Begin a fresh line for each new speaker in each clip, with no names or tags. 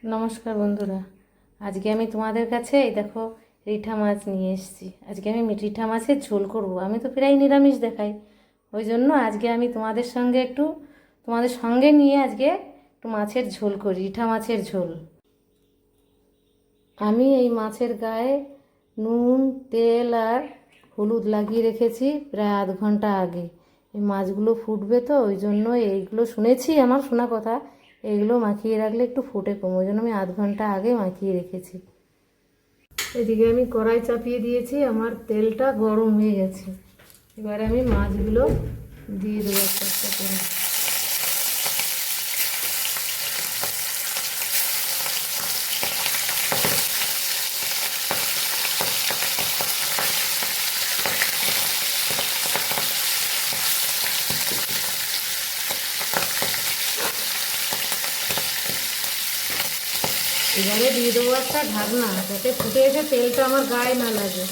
নমস্কার বন্ধুরা, আজকে আমি তোমাদের কাছে এই দেখো রিঠা মাছ নিয়ে এসেছি। আজকে আমি রিঠা মাছের ঝোল করব। আমি তো প্রায় নিরামিষ দেখাই, ওই জন্য আজকে আমি তোমাদের সঙ্গে নিয়ে আজকে একটু মাছের ঝোল করি, রিঠা মাছের ঝোল। আমি এই মাছের গায়ে নুন, তেল আর হলুদ লাগিয়ে রেখেছি প্রায় আধ ঘন্টা আগে। এই মাছগুলো ফুটবে তো, ওই জন্য এইগুলো শুনেছি, আমার শোনা কথা, এইগুলো মাখিয়ে রাখলে একটু ফুটে কম, ওই জন্য আমি আধ ঘন্টা আগে মাখিয়ে রেখেছি। এদিকে আমি কড়াই চাপিয়ে দিয়েছি, আমার তেলটা গরম হয়ে গেছে। এবার আমি মাছগুলো দিয়ে দেবো একটা একটা করে। এবারে দিয়ে দেবো একটা ঢাকনা, যাতে ফুটে এসে তেলটা আমার গায়ে না লাগে।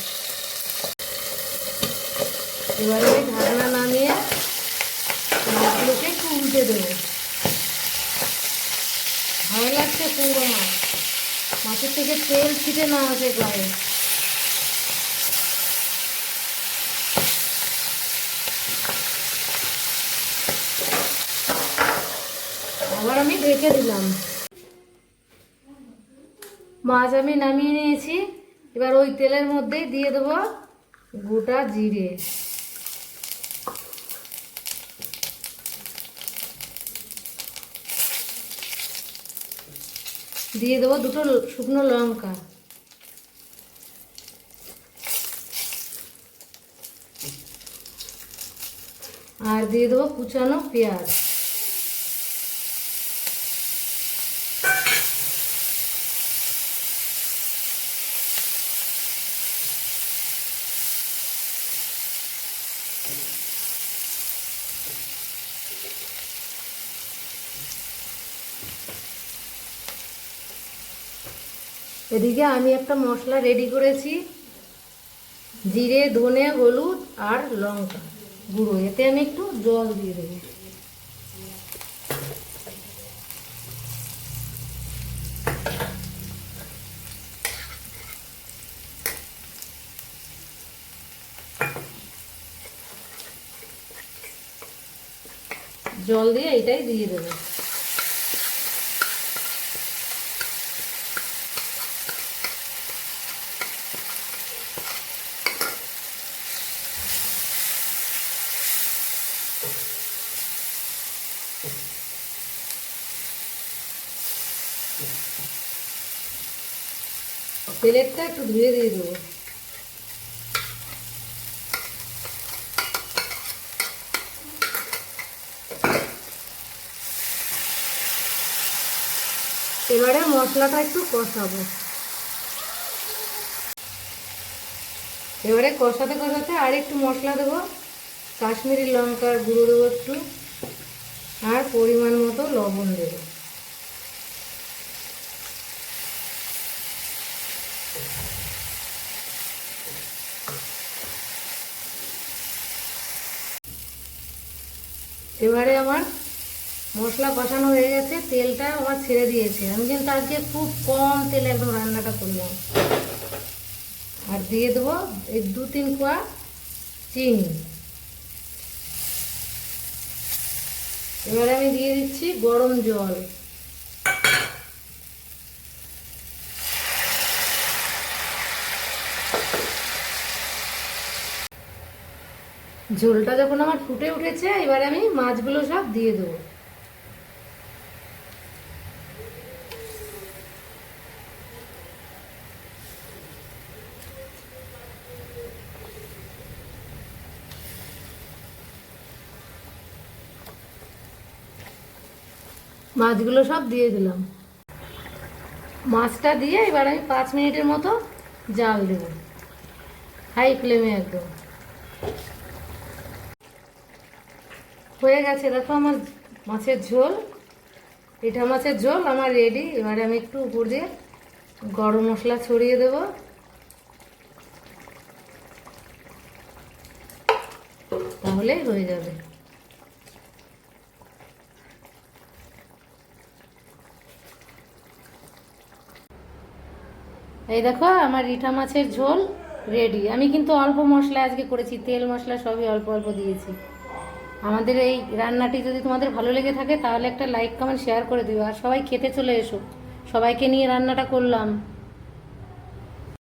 এবারে আমি ঢাকনা নামিয়ে মাছগুলোকে একটু উল্টে দেবো। ভালো লাগছে কুমড়ো মাছ, মাছের থেকে তেল ছিটে না আসে গায়ে। আবার আমি ঢেকে দিলাম। মাছ আমি নামিয়ে নিয়েছি। এবার ওই তেলের মধ্যেই দিয়ে দেবো গোটা জিরে, দিয়ে দেবো দুটো শুকনো লঙ্কা, আর দিয়ে দেবো কুচানো পেঁয়াজ। এদিকে আমি একটা মশলা রেডি করেছি, জিরে, ধনে, হলুদ আর লঙ্কা গুঁড়ো। এতে আমি একটু জল দিয়ে দেবো। জল দিয়ে এটাই দিয়ে দেবো। তেলেরটা একটু ধুয়ে দিয়ে দেবো। এবারে মশলাটা একটু কষাবো। এবারে কষাতে কষাতে আর একটু মশলা দেবো, কাশ্মীরি লঙ্কার গুঁড়ো দেবো একটু, আর পরিমাণ মতো লবণ দেবো। এবারে আমার মশলা কষানো হয়ে গেছে, তেলটা আমার ছেড়ে দিয়েছে। আমি কিন্তু আজকে খুব কম তেলে একদম রান্নাটা করলাম। আর দিয়ে দেবো এই 2-3 কোয়া চিনি। এবারে আমি দিয়ে দিচ্ছি গরম জল। ঝোলটা যখন আমার ফুটে উঠেছে, এবারে আমি মাছগুলো সব দিয়ে দেবো। মাছগুলো সব দিয়ে দিলাম। মাছটা দিয়ে এবার আমি 5 মিনিটের মতো জাল দেব, হাই ফ্লেমে একদম। হয়ে গেছে, দেখো আমার মাছের ঝোল, রিঠা মাছের ঝোল আমার রেডি। এবারে আমি একটু উপর দিয়ে গরম মশলা ছড়িয়ে দেব। তাহলেই হয়ে যাবে। এই দেখো আমার রিঠা মাছের ঝোল রেডি। আমি কিন্তু অল্প মশলা আজকে করেছি, তেল মশলা সবই অল্প অল্প দিয়েছি। আমাদের এই রান্নাটি যদি তোমাদের ভালো লেগে থাকে তাহলে একটা লাইক কমেন্ট শেয়ার করে দিও, আর সবাই খেতে চলে এসো। সবাইকে নিয়ে রান্নাটা করলাম।